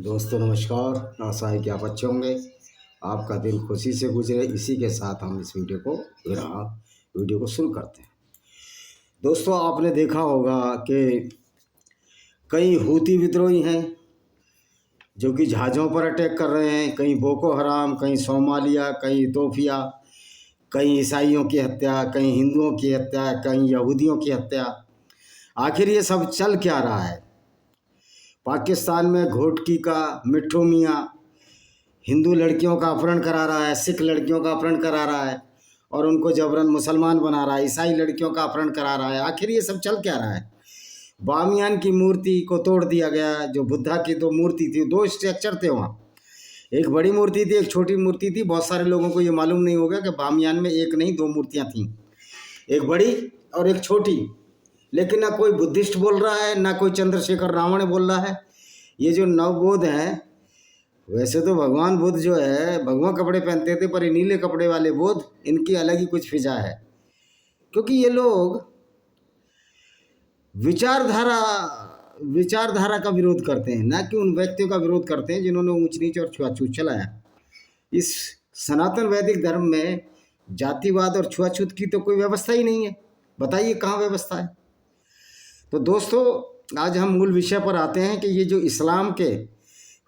दोस्तों नमस्कार। आशा है कि आप अच्छे होंगे, आपका दिन खुशी से गुजरे। इसी के साथ हम इस वीडियो को शुरू करते हैं। दोस्तों आपने देखा होगा कि कई हूती विद्रोही हैं जो कि जहाज़ों पर अटैक कर रहे हैं, कहीं बोको हराम, कहीं सोमालिया, कहीं इथोपिया, कहीं ईसाइयों की हत्या, कहीं हिंदुओं की हत्या, कहीं यहूदियों की हत्या। आखिर ये सब चल क्या रहा है? पाकिस्तान में घोटकी का मिट्ठू मियाँ हिंदू लड़कियों का अपहरण करा रहा है, सिख लड़कियों का अपहरण करा रहा है और उनको जबरन मुसलमान बना रहा है, ईसाई लड़कियों का अपहरण करा रहा है। आखिर ये सब चल क्या रहा है? बामियान की मूर्ति को तोड़ दिया गया। जो बुद्धा की दो मूर्ति थी, दो स्ट्रक्चर थे वहाँ, एक बड़ी मूर्ति थी, एक छोटी मूर्ति थी। बहुत सारे लोगों को ये मालूम नहीं होगा कि बामियान में एक नहीं दो मूर्तियाँ थीं, एक बड़ी और एक छोटी। लेकिन ना कोई बुद्धिस्ट बोल रहा है, ना कोई चंद्रशेखर रावण बोल रहा है। ये जो नवबोध हैं, वैसे तो भगवान बुद्ध जो है भगवा कपड़े पहनते थे, पर ये नीले कपड़े वाले बुद्ध, इनकी अलग ही कुछ फिजा है। क्योंकि ये लोग विचारधारा का विरोध करते हैं, ना कि उन व्यक्तियों का विरोध करते हैं जिन्होंने ऊंच नीच और छुआछूत चलाया। इस सनातन वैदिक धर्म में जातिवाद और छुआछूत की तो कोई व्यवस्था ही नहीं है। बताइए कहाँ व्यवस्था है? तो दोस्तों आज हम मूल विषय पर आते हैं कि ये जो इस्लाम के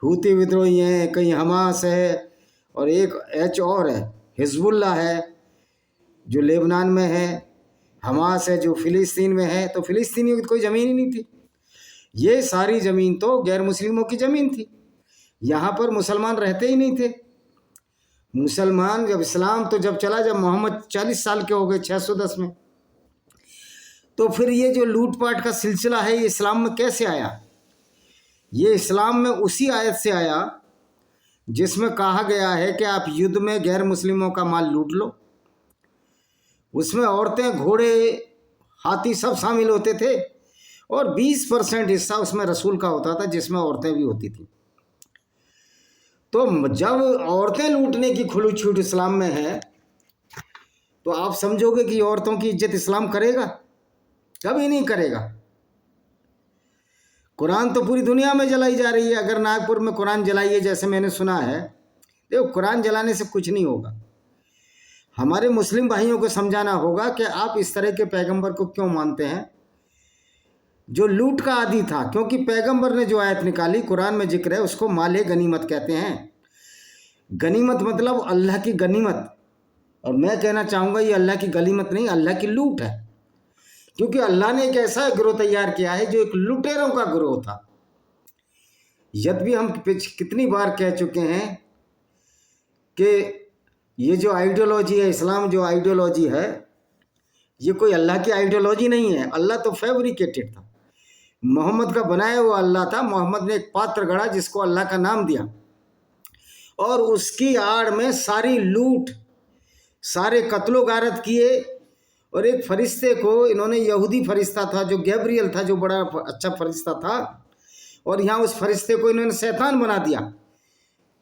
हूती विद्रोही हैं, कहीं हमास है और एक एच और है, हिजबुल्ला है जो लेबनान में है, हमास है जो फ़िलिस्तीन में है। तो फ़िलिस्तीनियों की कोई ज़मीन ही नहीं थी। ये सारी ज़मीन तो गैर मुस्लिमों की ज़मीन थी। यहाँ पर मुसलमान रहते ही नहीं थे। मुसलमान जब इस्लाम तो जब चला, जब मोहम्मद 40 साल के हो गए 610 में, तो फिर ये जो लूटपाट का सिलसिला है ये इस्लाम में कैसे आया? ये इस्लाम में उसी आयत से आया जिसमें कहा गया है कि आप युद्ध में गैर मुस्लिमों का माल लूट लो। उसमें औरतें, घोड़े, हाथी सब शामिल होते थे और 20% हिस्सा उसमें रसूल का होता था, जिसमें औरतें भी होती थी। तो जब औरतें लूटने की खुली छूट इस्लाम में है, तो आप समझोगे कि औरतों की इज्जत इस्लाम करेगा? कभी नहीं करेगा। कुरान तो पूरी दुनिया में जलाई जा रही है। अगर नागपुर में कुरान जलाइए जैसे मैंने सुना है, देखो कुरान जलाने से कुछ नहीं होगा। हमारे मुस्लिम भाइयों को समझाना होगा कि आप इस तरह के पैगंबर को क्यों मानते हैं जो लूट का आदी था। क्योंकि पैगंबर ने जो आयत निकाली, कुरान में जिक्र है, उसको माले गनीमत कहते हैं। गनीमत मतलब अल्लाह की गनीमत। और मैं कहना चाहूँगा ये अल्लाह की गनीमत नहीं, अल्लाह की लूट है। क्योंकि अल्लाह ने एक ऐसा गिरोह तैयार किया है जो एक लुटेरों का गिरोह था। यद्यपि हम कितनी बार कह चुके हैं कि ये जो आइडियोलॉजी है, इस्लाम जो आइडियोलॉजी है, ये कोई अल्लाह की आइडियोलॉजी नहीं है। अल्लाह तो फैब्रिकेटेड था, मोहम्मद का बनाया हुआ अल्लाह था। मोहम्मद ने एक पात्र गढ़ा जिसको अल्लाह का नाम दिया और उसकी आड़ में सारी लूट, सारे कत्लो गारत किए। और एक फरिश्ते को इन्होंने, यहूदी फरिश्ता था जो गैब्रियल था, जो बड़ा अच्छा फरिश्ता था, और यहाँ उस फरिश्ते को इन्होंने शैतान बना दिया।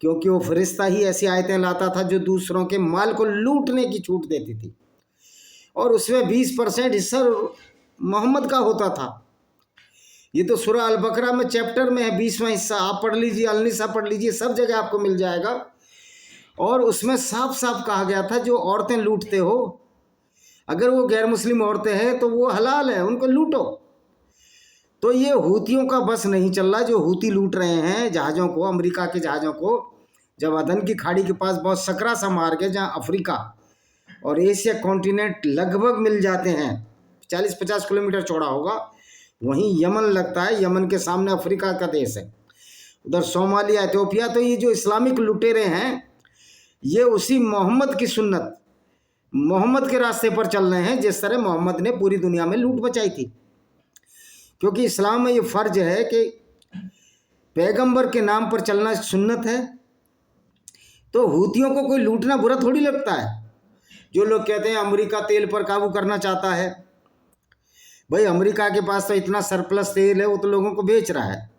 क्योंकि वो फरिश्ता ही ऐसी आयतें लाता था जो दूसरों के माल को लूटने की छूट देती थी, और उसमें 20% हिस्सा मोहम्मद का होता था। ये तो सूरह अल बकरा में चैप्टर में है, 20वां हिस्सा। आप पढ़ लीजिए, अल निसा पढ़ लीजिए, सब जगह आपको मिल जाएगा। और उसमें साफ साफ कहा गया था जो औरतें लूटते हो, अगर वो गैर मुस्लिम औरतें हैं तो वो हलाल है, उनको लूटो। तो ये हूतियों का बस नहीं चल रहा। जो हूती लूट रहे हैं जहाज़ों को, अमेरिका के जहाज़ों को, जब अदन की खाड़ी के पास बहुत सकरा सा मार्ग है जहाँ अफ्रीका और एशिया कॉन्टिनेंट लगभग मिल जाते हैं, 40-50 किलोमीटर चौड़ा होगा, वहीं यमन लगता है। यमन के सामने अफ्रीका का देश है, उधर सोमालिया, इथोपिया। तो ये जो इस्लामिक लुटेरे हैं ये उसी मोहम्मद की सुन्नत, मोहम्मद के रास्ते पर चल रहे हैं, जिस तरह मोहम्मद ने पूरी दुनिया में लूट मचाई थी। क्योंकि इस्लाम में ये फ़र्ज है कि पैगंबर के नाम पर चलना सुन्नत है। तो हूतियों को कोई लूटना बुरा थोड़ी लगता है। जो लोग कहते हैं अमेरिका तेल पर काबू करना चाहता है, भाई अमेरिका के पास तो इतना सरप्लस तेल है, वो तो लोगों को बेच रहा है।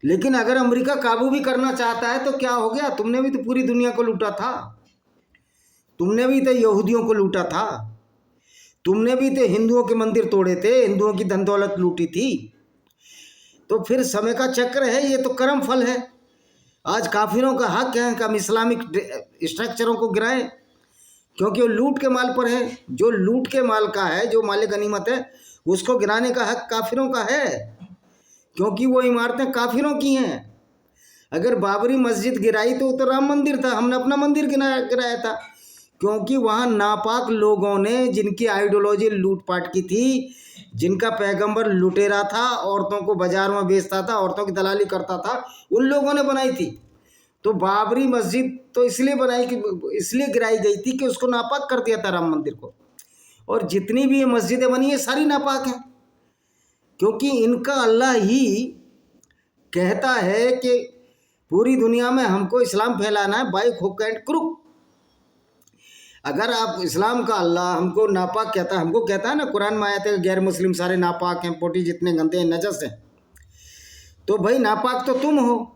लेकिन अगर अमेरिका काबू भी करना चाहता है तो क्या हो गया? तुमने भी तो पूरी दुनिया को लूटा था, तुमने भी तो यहूदियों को लूटा था, तुमने भी तो हिंदुओं के मंदिर तोड़े थे, हिंदुओं की धन दौलत लूटी थी। तो फिर समय का चक्र है, ये तो कर्म फल है। आज काफिरों का हक है कि हम इस्लामिक स्ट्रक्चरों को गिराएं, क्योंकि वो लूट के माल पर है। जो लूट के माल का है, जो माल गनीमत है, उसको गिराने का हक काफिरों का है, क्योंकि वो इमारतें काफिरों की हैं। अगर बाबरी मस्जिद गिराई तो राम मंदिर था, हमने अपना मंदिर गिराया था, क्योंकि वहाँ नापाक लोगों ने, जिनकी आइडियोलॉजी लूटपाट की थी, जिनका पैगंबर लुटेरा था, औरतों को बाजार में बेचता था, औरतों की दलाली करता था, उन लोगों ने बनाई थी। तो बाबरी मस्जिद तो इसलिए गिराई गई थी कि उसको नापाक कर दिया था राम मंदिर को। और जितनी भी ये मस्जिदें बनी है सारी नापाक हैं, क्योंकि इनका अल्लाह ही कहता है कि पूरी दुनिया में हमको इस्लाम फैलाना है बाय हुक एंड क्रुक। अगर आप इस्लाम का अल्लाह हमको नापाक कहता है, हमको कहता है ना कुरान में आयत है गैर मुस्लिम सारे नापाक हैं, पोटी जितने गंदे हैं, नजस हैं, तो भाई नापाक तो तुम हो,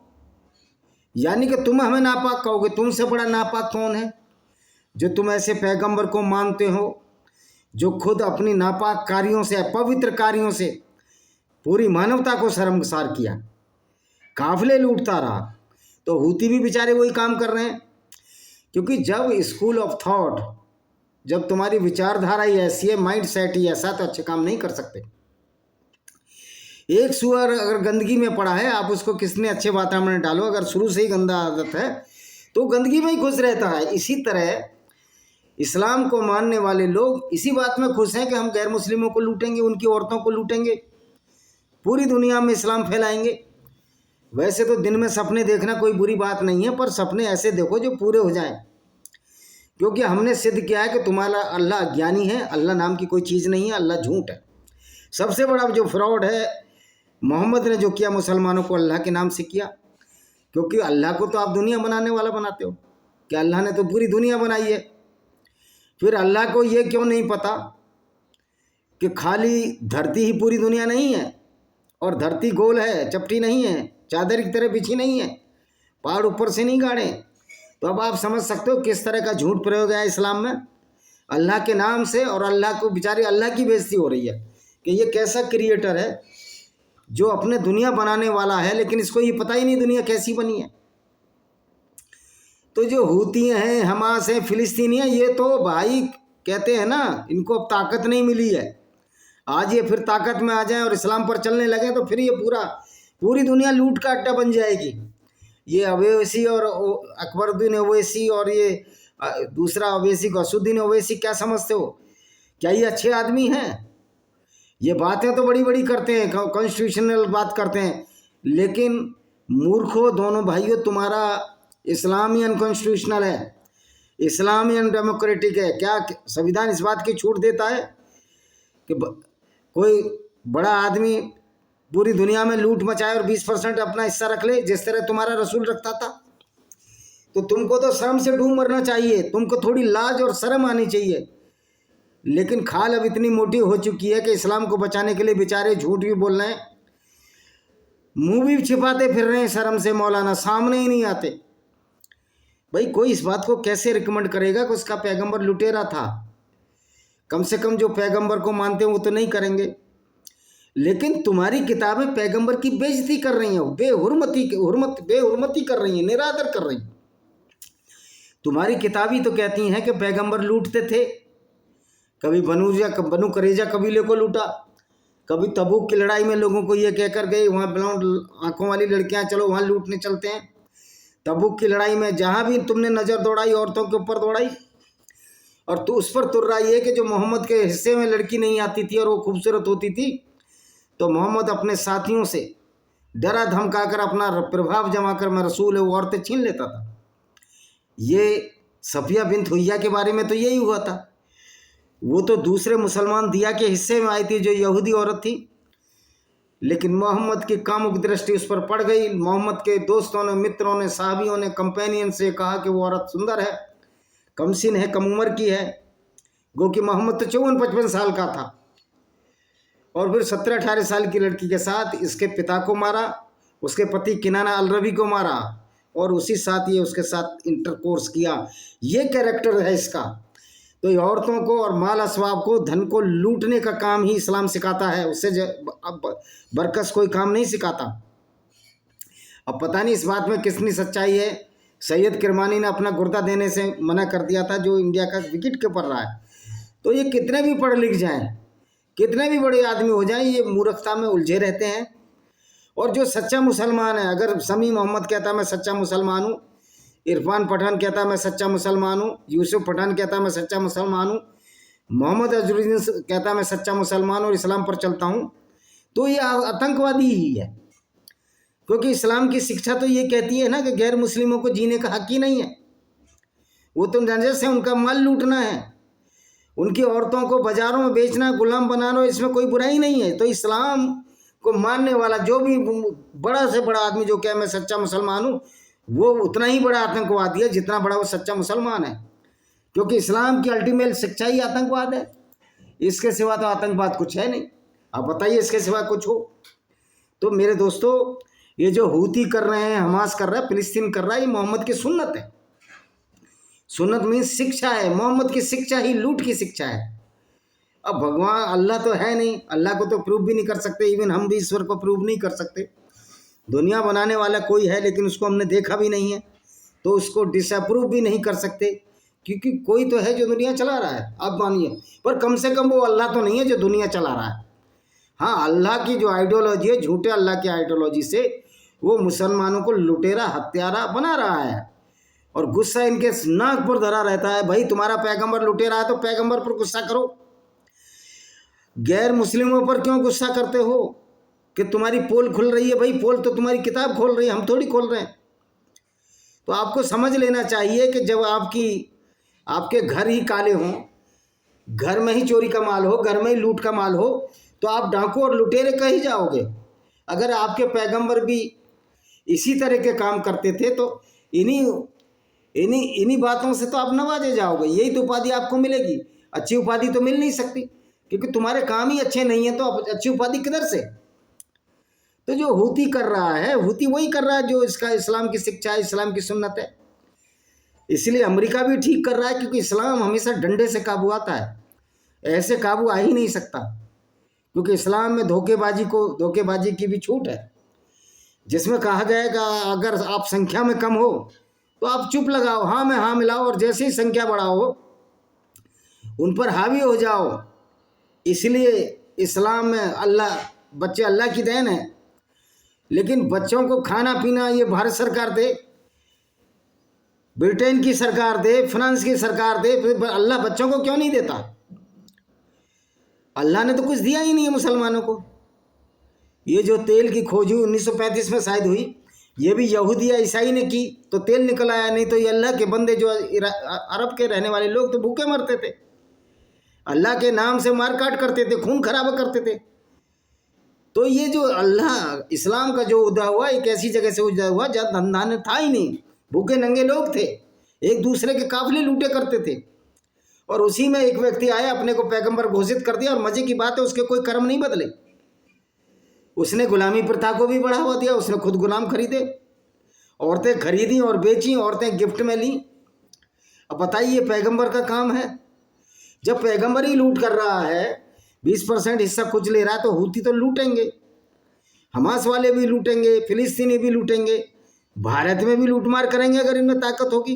यानी कि तुम हमें नापाक कहोगे। तुमसे बड़ा नापाक कौन है जो तुम ऐसे पैगंबर को मानते हो, जो खुद अपनी नापाक कार्यों से, अपवित्र कार्यों से पूरी मानवता को शर्मसार किया, काफिले लूटता रहा। तो हूती भी बेचारे वही काम कर रहे हैं, क्योंकि जब स्कूल ऑफ थॉट, जब तुम्हारी विचारधारा ही ऐसी है, माइंड सेट ही ऐसा, तो अच्छे काम नहीं कर सकते। एक सुअर अगर गंदगी में पड़ा है, आप उसको किसने अच्छे वातावरण में डालो, अगर शुरू से ही गंदा आदत है तो गंदगी में ही खुश रहता है। इसी तरह इस्लाम को मानने वाले लोग इसी बात में खुश हैं कि हम गैर मुस्लिमों को लूटेंगे, उनकी औरतों को लूटेंगे, पूरी दुनिया में इस्लाम फैलाएंगे। वैसे तो दिन में सपने देखना कोई बुरी बात नहीं है, पर सपने ऐसे देखो जो पूरे हो जाएं, क्योंकि हमने सिद्ध किया है कि तुम्हारा अल्लाह अज्ञानी है, अल्लाह नाम की कोई चीज़ नहीं है, अल्लाह झूठ है। सबसे बड़ा जो फ्रॉड है मोहम्मद ने जो किया, मुसलमानों को अल्लाह के नाम से किया, क्योंकि अल्लाह को तो आप दुनिया बनाने वाला बनाते हो कि अल्लाह ने तो पूरी दुनिया बनाई है। फिर अल्लाह को ये क्यों नहीं पता कि खाली धरती ही पूरी दुनिया नहीं है, और धरती गोल है, चपटी नहीं है, चादर की तरह बिछी नहीं है, पहाड़ ऊपर से नहीं गाड़े। तो अब आप समझ सकते हो किस तरह का झूठ प्रयोग है इस्लाम में अल्लाह के नाम से, और अल्लाह को, बेचारे अल्लाह की बेइज्जती हो रही है कि ये कैसा क्रिएटर है जो अपने दुनिया बनाने वाला है, लेकिन इसको ये पता ही नहीं दुनिया कैसी बनी है। तो जो हूती हैं, हमास हैं, फिलिस्तीनी हैं, ये तो भाई कहते हैं ना, इनको अब ताकत नहीं मिली है। आज ये फिर ताकत में आ जाएं और इस्लाम पर चलने लगे तो फिर ये पूरी दुनिया लूट का अड्डा बन जाएगी। ये अवैसी और अकबरुद्दीन ओवैसी और ये दूसरा अवैसी गौसुद्दीन ओवैसी, क्या समझते हो, क्या ये अच्छे आदमी हैं? ये बातें तो बड़ी बड़ी करते हैं, कॉन्स्टिट्यूशनल बात करते हैं, लेकिन मूर्खों दोनों भाइयों, तुम्हारा इस्लामी अनकॉन्स्टिट्यूशनल है, इस्लामी अनडेमोक्रेटिक है। क्या संविधान इस बात की छूट देता है कि कोई बड़ा आदमी पूरी दुनिया में लूट मचाए और 20% अपना हिस्सा रख ले, जिस तरह तुम्हारा रसूल रखता था? तो तुमको तो शर्म से डूब मरना चाहिए, तुमको थोड़ी लाज और शर्म आनी चाहिए। लेकिन खाल अब इतनी मोटी हो चुकी है कि इस्लाम को बचाने के लिए बेचारे झूठ भी बोल रहे हैं, मुंह भी छिपाते फिर रहे हैं शर्म से, मौलाना सामने ही नहीं आते। भाई कोई इस बात को कैसे रिकमेंड करेगा कि उसका पैगंबर लुटेरा था? कम से कम जो पैगंबर को मानते हैं वो तो नहीं करेंगे, लेकिन तुम्हारी किताबें पैगंबर की बेइज्जती कर रही हैं, बेहुरमती कर रही हैं, निरादर कर रही हैं। तुम्हारी किताबी तो कहती हैं कि पैगंबर लूटते थे, कभी बनु करेजा कबीले को लूटा, कभी तबूक की लड़ाई में लोगों को ये कहकर गए वहाँ ब्लाउंड आंखों वाली लड़कियाँ चलो वहाँ लूटने चलते हैं। तबूक की लड़ाई में जहाँ भी तुमने नज़र दौड़ाई औरतों के ऊपर दौड़ाई, और तू उस पर तुर रही है कि जो मोहम्मद के हिस्से में लड़की नहीं आती थी और वो खूबसूरत होती थी, तो मोहम्मद अपने साथियों से डरा धमकाकर अपना प्रभाव जमाकर मैं रसूल है वो औरतें छीन लेता था। ये सफिया बिन्त हुय्या के बारे में तो यही हुआ था। वो तो दूसरे मुसलमान दिया के हिस्से में आई थी, जो यहूदी औरत थी, लेकिन मोहम्मद की कामुक दृष्टि उस पर पड़ गई। मोहम्मद के दोस्तों ने, मित्रों ने, साहबियों ने, कंपेनियन से कहा कि वो औरत सुंदर है, कमसिन है, कम उम्र की है, गो कि मोहम्मद तो 54-55 साल का था, और फिर 17-18 साल की लड़की के साथ इसके पिता को मारा, उसके पति किनाना अलरबी को मारा, और उसी साथ ये उसके साथ इंटरकोर्स किया। ये कैरेक्टर है इसका। तो ये औरतों को और माल असवाब को, धन को लूटने का काम ही इस्लाम सिखाता है, उससे बरकस कोई काम नहीं सिखाता। अब पता नहीं इस बात में कितनी सच्चाई है। सैयद किरमानी ने अपना गुर्दा देने से मना कर दिया था, जो इंडिया का विकेट कीपर रहा है। तो ये कितने भी पढ़ लिख जाएं, कितने भी बड़े आदमी हो जाएं, ये मूर्खता में उलझे रहते हैं। और जो सच्चा मुसलमान है, अगर समी मोहम्मद कहता मैं सच्चा मुसलमान हूँ, इरफान पठान कहता मैं सच्चा मुसलमान हूँ, यूसुफ पठान कहता मैं सच्चा मुसलमान हूँ, मोहम्मद अजरुद्दीन कहता मैं सच्चा मुसलमान और इस्लाम पर चलता हूँ, तो ये आतंकवादी ही है। क्योंकि इस्लाम की शिक्षा तो ये कहती है ना कि गैर मुस्लिमों को जीने का हक ही नहीं है। वो तो नजस है, उनका माल लूटना है, उनकी औरतों को बाजारों में बेचना, गुलाम बनाना, इसमें कोई बुराई नहीं है। तो इस्लाम को मानने वाला जो भी बड़ा से बड़ा आदमी जो कहे मैं सच्चा मुसलमान हूँ, वो उतना ही बड़ा आतंकवादी है जितना बड़ा वो सच्चा मुसलमान है। क्योंकि इस्लाम की अल्टीमेट शिक्षा ही आतंकवाद है, इसके सिवा तो आतंकवाद कुछ है नहीं। आप बताइए इसके सिवा कुछ हो? तो मेरे दोस्तों, ये जो हूती कर रहे हैं, हमास कर रहा है, फिलिस्तीन कर रहा है, ये मोहम्मद की सुन्नत है। सुन्नत मीन्स शिक्षा है, मोहम्मद की शिक्षा ही लूट की शिक्षा है। अब भगवान अल्लाह तो है नहीं, अल्लाह को तो प्रूव भी नहीं कर सकते, इवन हम भी ईश्वर को प्रूव नहीं कर सकते। दुनिया बनाने वाला कोई है लेकिन उसको हमने देखा भी नहीं है, तो उसको डिसअप्रूव भी नहीं कर सकते, क्योंकि कोई तो है जो दुनिया चला रहा है। आप मानिए, पर कम से कम वो अल्लाह तो नहीं है जो दुनिया चला रहा है। हाँ, अल्लाह की जो आइडियोलॉजी है, झूठे अल्लाह की आइडियोलॉजी से वो मुसलमानों को लुटेरा हत्यारा बना रहा है। और गुस्सा इनके नाक पर धरा रहता है। भाई तुम्हारा पैगंबर लुटेरा है तो पैगंबर पर गुस्सा करो, गैर मुस्लिमों पर क्यों गुस्सा करते हो कि तुम्हारी पोल खुल रही है? भाई पोल तो तुम्हारी किताब खोल रही है, हम थोड़ी खोल रहे हैं। तो आपको समझ लेना चाहिए कि जब आपके घर ही काले हों, घर में ही चोरी का माल हो, घर में ही लूट का माल हो, तो आप डाकू और लुटेरे कहीं जाओगे। अगर आपके पैगंबर भी इसी तरह के काम करते थे तो इन्हीं बातों से तो आप नवाजे जाओगे, यही तो उपाधि आपको मिलेगी। अच्छी उपाधि तो मिल नहीं सकती, क्योंकि तुम्हारे काम ही अच्छे नहीं है, तो आप अच्छी उपाधि किधर से? तो जो हूती कर रहा है, हूती वही कर रहा है जो इसका इस्लाम की शिक्षा है, इस्लाम की सुन्नत है। इसलिए अमेरिका भी ठीक कर रहा है, क्योंकि इस्लाम हमेशा डंडे से काबू आता है, ऐसे काबू आ ही नहीं सकता। क्योंकि इस्लाम में धोखेबाजी की भी छूट है, जिसमें कहा गया है कि अगर आप संख्या में कम हो तो आप चुप लगाओ, हाँ में हाँ मिलाओ, और जैसे ही संख्या बढ़ाओ उन पर हावी हो जाओ। इसलिए इस्लाम में बच्चे अल्लाह की देन है, लेकिन बच्चों को खाना पीना ये भारत सरकार दे, ब्रिटेन की सरकार दे, फ्रांस की सरकार दे, फिर अल्लाह बच्चों को क्यों नहीं देता? अल्लाह ने तो कुछ दिया ही नहीं है मुसलमानों को। ये जो तेल की खोज 1935 में शायद हुई, ये भी यहूदी या ईसाई ने की तो तेल निकल आया, नहीं तो ये अल्लाह के बंदे जो अरब के रहने वाले लोग तो भूखे मरते थे, अल्लाह के नाम से मार काट करते थे, खून खराबा करते थे। तो ये जो अल्लाह इस्लाम का जो उदय हुआ, एक ऐसी जगह से उदय हुआ जहाँ धंधा था ही नहीं, भूखे नंगे लोग थे, एक दूसरे के काफिले लूटे करते थे। और उसी में एक व्यक्ति आया, अपने को पैगंबर घोषित कर दिया, और मजे की बात है उसके कोई कर्म नहीं बदले। उसने गुलामी प्रथा को भी बढ़ावा दिया, उसने खुद गुलाम खरीदे, औरतें खरीदी और बेची, औरतें गिफ्ट में ली। अब बताइए पैगंबर का काम है? जब पैगंबर ही लूट कर रहा है, 20% हिस्सा कुछ ले रहा है, तो हूती तो लूटेंगे, हमास वाले भी लूटेंगे, फिलिस्तीनी भी लूटेंगे, भारत में भी लूटमार करेंगे अगर इनमें ताकत होगी।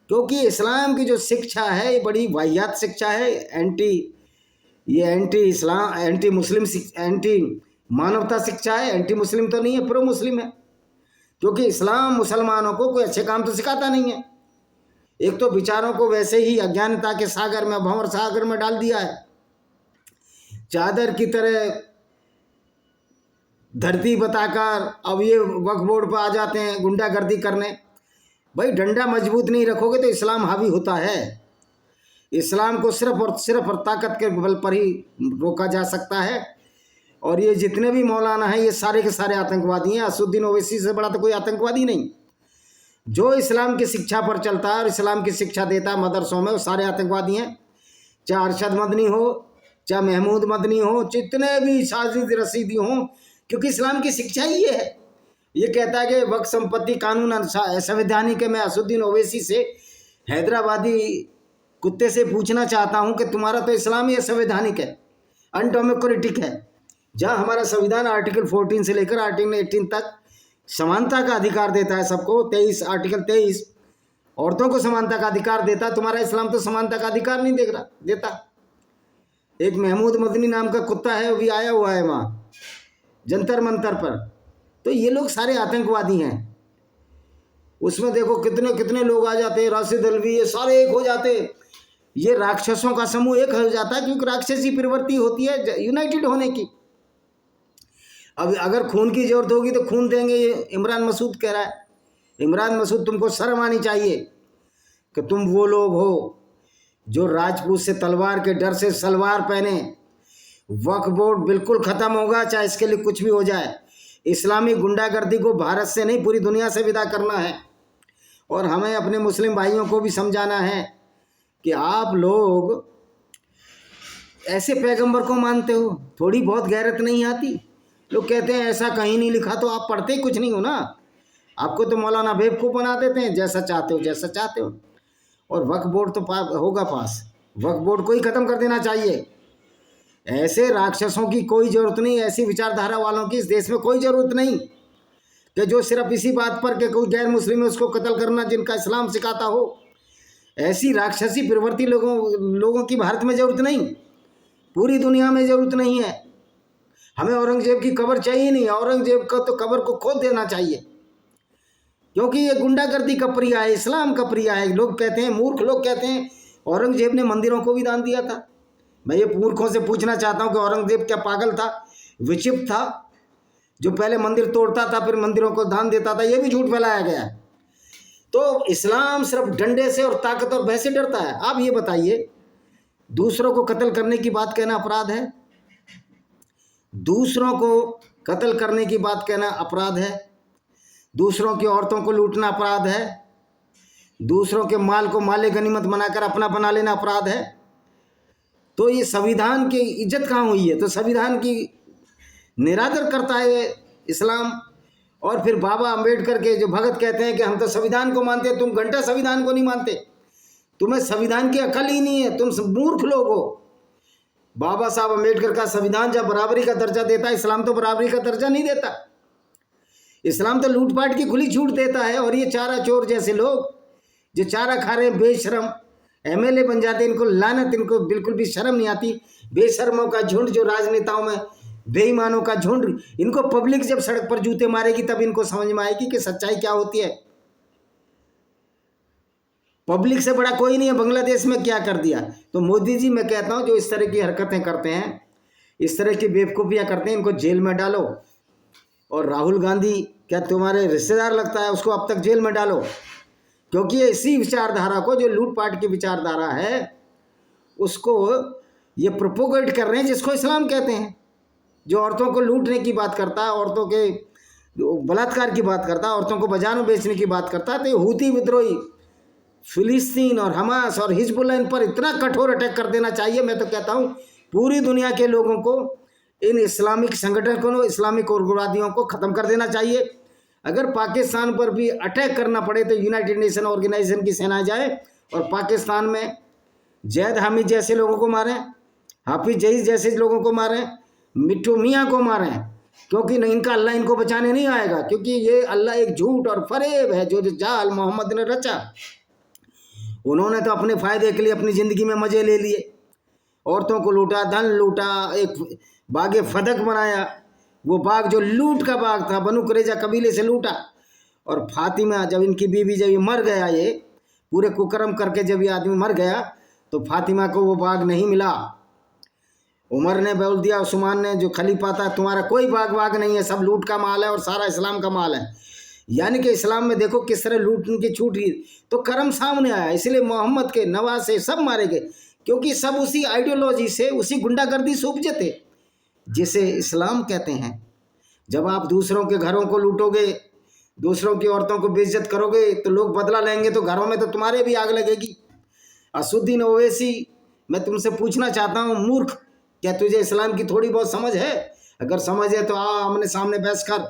क्योंकि इस्लाम की जो शिक्षा है ये बड़ी वाहियात शिक्षा है, एंटी इस्लाम, एंटी मुस्लिम, एंटी मानवता शिक्षा है। एंटी मुस्लिम तो नहीं है, प्रो मुस्लिम है। क्योंकि इस्लाम मुसलमानों को कोई अच्छे काम तो सिखाता नहीं है। एक तो विचारों को वैसे ही अज्ञानता के सागर में, भंवर सागर में डाल दिया है, चादर की तरह धरती बताकर। अब ये वक्फ बोर्ड पर आ जाते हैं गुंडागर्दी करने। भाई डंडा मजबूत नहीं रखोगे तो इस्लाम हावी होता है। इस्लाम को सिर्फ और ताकत के बल पर ही रोका जा सकता है। और ये जितने भी मौलाना हैं ये सारे के सारे आतंकवादी हैं। असुद्दीन ओवैसी से बड़ा तो कोई आतंकवादी नहीं। जो इस्लाम की शिक्षा पर चलता है और इस्लाम की शिक्षा देता है मदरसों में, वो सारे आतंकवादी हैं। चाहे अरशद मदनी हो, चाहे महमूद मदनी हो, जितने भी साजिद रसीदी हों, क्योंकि इस्लाम की शिक्षा ही ये है। ये कहता है कि वक्फ संपत्ति कानून संवैधानिक है। मैं असुद्दीन ओवैसी से हैदराबादी कुत्ते से पूछना चाहता हूं कि तुम्हारा तो इस्लाम ही संवैधानिक है, अनडेमोक्रेटिक है, जहां हमारा संविधान आर्टिकल 14 से लेकर आर्टिकल 18 तक समानता का अधिकार देता है सबको, 23 आर्टिकल 23 औरतों को समानता का अधिकार देता, तुम्हारा इस्लाम तो समानता का अधिकार नहीं देता। एक महमूद मदनी नाम का कुत्ता है, वो भी आया हुआ है वहाँ जंतर मंतर पर। तो ये लोग सारे आतंकवादी हैं। उसमें देखो कितने कितने लोग आ जाते हैं, राशिद अलवी, ये सारे एक हो जाते, ये राक्षसों का समूह एक हो जाता है, क्योंकि राक्षसी प्रवृत्ति होती है यूनाइटेड होने की। अब अगर खून की जरूरत होगी तो खून देंगे, ये इमरान मसूद कह रहा है। इमरान मसूद, तुमको शर्म आनी चाहिए कि तुम वो लोग हो जो राजपूत से तलवार के डर से सलवार पहने। वक्फ बोर्ड बिल्कुल ख़त्म होगा, चाहे इसके लिए कुछ भी हो जाए। इस्लामी गुंडागर्दी को भारत से नहीं पूरी दुनिया से विदा करना है। और हमें अपने मुस्लिम भाइयों को भी समझाना है कि आप लोग ऐसे पैगंबर को मानते हो, थोड़ी बहुत गैरत नहीं आती। लोग कहते हैं ऐसा कहीं नहीं लिखा, तो आप पढ़ते ही कुछ नहीं हो ना। आपको तो मौलाना बेवकूफ़ बना देते हैं, जैसा चाहते हो जैसा चाहते हो। और वक्फ बोर्ड तो होगा पास, वक्फ बोर्ड को ही ख़त्म कर देना चाहिए। ऐसे राक्षसों की कोई ज़रूरत नहीं, ऐसी विचारधारा वालों की इस देश में कोई ज़रूरत नहीं कि जो सिर्फ इसी बात पर कि कोई गैर मुस्लिम है उसको कत्ल करना, जिनका इस्लाम सिखाता हो। ऐसी राक्षसी प्रवृत्ति लोगों की भारत में ज़रूरत नहीं, पूरी दुनिया में ज़रूरत नहीं है। हमें औरंगजेब की कब्र चाहिए नहीं, औरंगजेब का तो कब्र को खोद देना चाहिए, क्योंकि ये गुंडागर्दी का प्रिय है, इस्लाम का प्रिय है। लोग कहते हैं, मूर्ख लोग कहते हैं औरंगजेब ने मंदिरों को भी दान दिया था। मैं ये मूर्खों से पूछना चाहता हूँ कि औरंगजेब क्या पागल था, विक्षिप्त था, जो पहले मंदिर तोड़ता था फिर मंदिरों को दान देता था? ये भी झूठ फैलाया गया। तो इस्लाम सिर्फ डंडे से और ताकत और भय से डरता है। आप ये बताइए, दूसरों को कत्ल करने की बात कहना अपराध है? दूसरों को कत्ल करने की बात कहना अपराध है? दूसरों की औरतों को लूटना अपराध है? दूसरों के माल को माले गनीमत बनाकर अपना बना लेना अपराध है? तो ये संविधान की इज्जत कहाँ हुई है? तो संविधान की निरादर करता है इस्लाम। और फिर बाबा अम्बेडकर के जो भगत कहते हैं कि हम तो संविधान को मानते हैं, तुम घंटा संविधान को नहीं मानते, तुम्हें संविधान की अकल ही नहीं है, तुम मूर्ख लोग हो। बाबा साहब अम्बेडकर का संविधान जब बराबरी का दर्जा देता है, इस्लाम तो बराबरी का दर्जा नहीं देता। इस्लाम तो लूटपाट की खुली छूट देता है। और ये चारा चोर जैसे लोग जो चारा खा रहे हैं, बेशरम एमएलए बन जाते हैं, इनको लानत, इनको बिल्कुल भी शर्म नहीं आती। बेशर्मों का झुंड जो राजनेताओं में, बेईमानों का झुंड, इनको पब्लिक जब सड़क पर जूते मारेगी तब इनको समझ में आएगी कि सच्चाई क्या होती है। पब्लिक से बड़ा कोई नहीं है। बांग्लादेश में क्या कर दिया? तो मोदी जी, मैं कहता हूं, जो इस तरह की हरकतें करते हैं, इस तरह की बेवकूफ़ियां करते हैं, इनको जेल में डालो। और राहुल गांधी क्या तुम्हारे रिश्तेदार लगता है? उसको अब तक जेल में डालो, क्योंकि ये इसी विचारधारा को, जो लूटपाट की विचारधारा है, उसको ये प्रोपोगेट कर रहे हैं, जिसको इस्लाम कहते हैं। जो औरतों को लूटने की बात करता है, औरतों के बलात्कार की बात करता है, औरतों को बाजारों बेचने की बात करता है, तो ये हूती विद्रोही फिलिस्तीन और हमास और हिजबुल्लाह, इन पर इतना कठोर अटैक कर देना चाहिए। मैं तो कहता हूँ पूरी दुनिया के लोगों को, इन इस्लामिक संगठनों, इस्लामिक उग्रवादियों को ख़त्म कर देना चाहिए। अगर पाकिस्तान पर भी अटैक करना पड़े तो यूनाइटेड नेशन ऑर्गेनाइजेशन की सेना जाए और पाकिस्तान में जैद हामिद जैसे लोगों को मारें, हाफिज जईद जैसे लोगों को मारें, मिट्टू मियाँ को मारें, क्योंकि नहीं, इनका अल्लाह इनको बचाने नहीं आएगा। क्योंकि ये अल्लाह एक झूठ और फरेब है जो जाल मोहम्मद ने रचा। उन्होंने तो अपने फ़ायदे के लिए अपनी ज़िंदगी में मज़े ले लिए, औरतों को लूटा, धन लूटा, एक बागे फदक बनाया। वो बाग जो लूट का बाग था, बनु कुरैजा कबीले से लूटा। और फातिमा, जब इनकी बीवी, जब ये मर गया, ये पूरे कुकर्म करके जब ये आदमी मर गया, तो फातिमा को वो बाग नहीं मिला। उमर ने बोल दिया, उस्मान ने, जो खलीफा था, तुम्हारा कोई बाग नहीं है, सब लूट का माल है और सारा इस्लाम का माल है। यानी कि इस्लाम में देखो किस तरह लूट की छूट गई, तो कर्म सामने आया। इसलिए मोहम्मद के नवासे सब मारे गए, क्योंकि सब उसी आइडियोलॉजी से, उसी गुंडागर्दी से उपजे थे, जिसे इस्लाम कहते हैं। जब आप दूसरों के घरों को लूटोगे, दूसरों की औरतों को बेइज्जत करोगे, तो लोग बदला लेंगे, तो घरों में तो तुम्हारे भी आग लगेगी। असुद्दीन ओवैसी, मैं तुमसे पूछना चाहता हूँ, मूर्ख, क्या तुझे इस्लाम की थोड़ी बहुत समझ है? अगर समझ है तो आमने सामने बहस कर,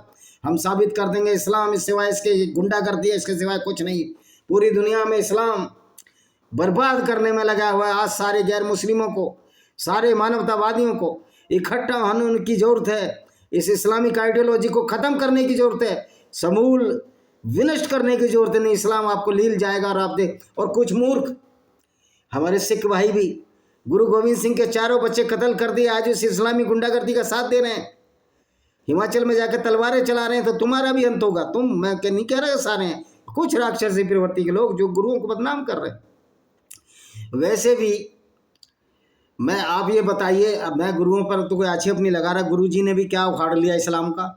हम साबित कर देंगे इस्लाम इस सिवाय, इसके गुंडागर्दी है, इसके सिवाय कुछ नहीं। पूरी दुनिया में इस्लाम बर्बाद करने में लगा हुआ है। आज सारे गैर मुस्लिमों को, सारे मानवतावादियों को इकट्ठा होने की जरूरत है। इस इस्लामिक आइडियोलॉजी को ख़त्म करने की जरूरत है, समूल विनष्ट करने की जरूरत है। नहीं, इस्लाम आपको लील जाएगा और आप देख। और कुछ मूर्ख हमारे सिख भाई भी गुरु गोविंद सिंह के 4 बच्चे कत्ल कर दिए, आज उस इस्लामी गुंडागर्दी का साथ दे रहे हैं। हिमाचल में जाकर तलवारें चला रहे हैं, तो तुम्हारा भी अंत होगा। मैं नहीं कह रहा सारे हैं, कुछ राक्षसी प्रवृत्ति के लोग जो गुरुओं को बदनाम कर रहे हैं। वैसे भी आप ये बताइए, अब मैं गुरुओं पर तो कोई आक्षेप नहीं लगा रहा, गुरु जी ने भी क्या उखाड़ लिया इस्लाम का।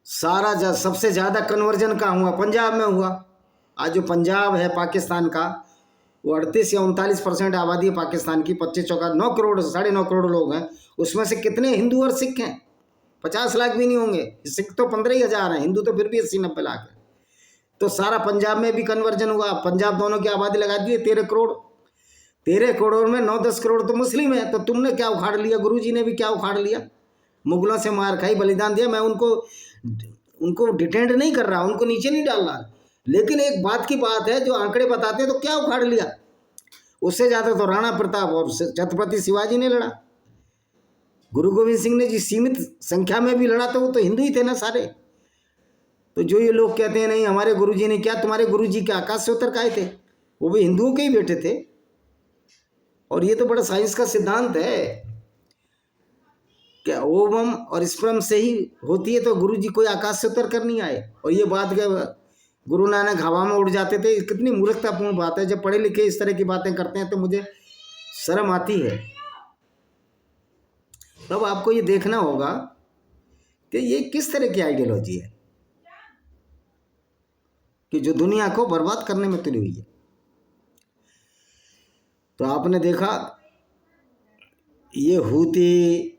सारा सबसे ज़्यादा कन्वर्जन कहाँ हुआ? पंजाब में हुआ। आज जो पंजाब है पाकिस्तान का, वो 38 या 39% आबादी है पाकिस्तान की। 25 चौका 9 करोड़, 9.5 करोड़ लोग हैं। उसमें से कितने हिंदू और सिख हैं? 50 लाख भी नहीं होंगे। सिख तो 15,000 हैं, हिंदू तो फिर भी 80-90 लाख है। तो सारा पंजाब में भी कन्वर्जन हुआ। पंजाब दोनों की आबादी लगा दी 13 करोड़। 13 करोड़ में 9-10 करोड़ तो मुस्लिम है। तो तुमने क्या उखाड़ लिया? गुरु जी ने भी क्या उखाड़ लिया? मुगलों से मार खाई, बलिदान दिया। मैं उनको डिटेंड नहीं कर रहा, उनको नीचे नहीं डाल रहा, लेकिन एक बात की बात है, जो आंकड़े बताते हैं तो क्या उखाड़ लिया? उससे ज़्यादा तो राणा प्रताप और छत्रपति शिवाजी ने लड़ा। गुरु गोविंद सिंह ने जिस सीमित संख्या में भी लड़ा, तो वो तो हिंदू ही थे ना सारे। तो जो ये लोग कहते हैं नहीं हमारे गुरुजी ने क्या, तुम्हारे गुरुजी क्या आकाश से उतर के आए थे? वो भी हिंदुओं के ही बेटे थे। और ये तो बड़ा साइंस का सिद्धांत है कि ओवम और स्पर्म से ही होती है, तो गुरुजी कोई आकाश से उतर कर नहीं आए। और ये बात के गुरु नानक हवा में उड़ जाते थे, कितनी मूर्खतापूर्ण बात है। जब पढ़े लिखे इस तरह की बातें करते हैं तो मुझे शर्म आती है। तब आपको ये देखना होगा कि ये किस तरह की आइडियोलॉजी है कि जो दुनिया को बर्बाद करने में तुली हुई है। तो आपने देखा ये हूती,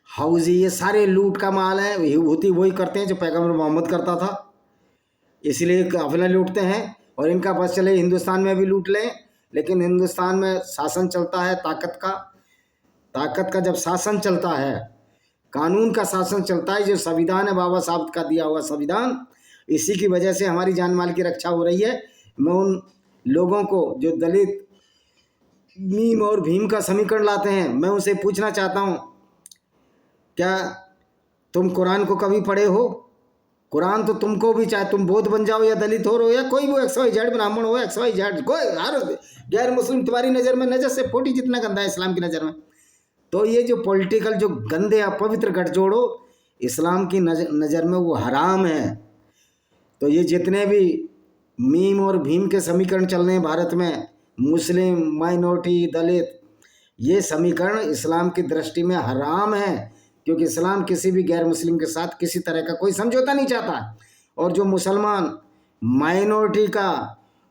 हाउजी, ये सारे लूट का माल है। हूती वही करते हैं जो पैगंबर मोहम्मद करता था, इसलिए काफिला लूटते हैं। और इनका बस चले हिंदुस्तान में भी लूट लें, लेकिन हिंदुस्तान में शासन चलता है ताकत का जब शासन चलता है, कानून का शासन चलता है, जो संविधान है बाबा साहब का दिया हुआ संविधान, इसी की वजह से हमारी जान माल की रक्षा हो रही है। मैं उन लोगों को जो दलित मीम और भीम का समीकरण लाते हैं, मैं उनसे पूछना चाहता हूँ, क्या तुम कुरान को कभी पढ़े हो? कुरान तो तुमको भी, चाहे तुम बौद्ध बन जाओ या दलित हो या कोई भी XYZ ब्राह्मण हो, XYZ कोई, हर गैर मुस्लिम तुम्हारी नज़र में नजर से फोटी जितना गंदा है इस्लाम की नज़र में। तो ये जो पॉलिटिकल जो गंदे अपवित्र गठजोड़ हो, इस्लाम की नज़र में वो हराम है। तो ये जितने भी मीम और भीम के समीकरण चल रहे हैं भारत में, मुस्लिम, माइनॉरिटी, दलित, ये समीकरण इस्लाम की दृष्टि में हराम है, क्योंकि इस्लाम किसी भी गैर मुस्लिम के साथ किसी तरह का कोई समझौता नहीं चाहता। और जो मुसलमान माइनॉरिटी का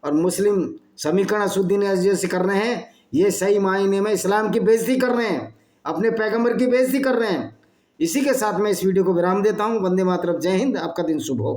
और मुस्लिम समीकरण असुद्दीन जैसे कर रहे हैं, ये सही मायने में इस्लाम की बेइज्जती कर रहे हैं, अपने पैगंबर की बेइज्जती कर रहे हैं। इसी के साथ मैं इस वीडियो को विराम देता हूँ। वंदे मातरम, जय हिंद, आपका दिन शुभ हो।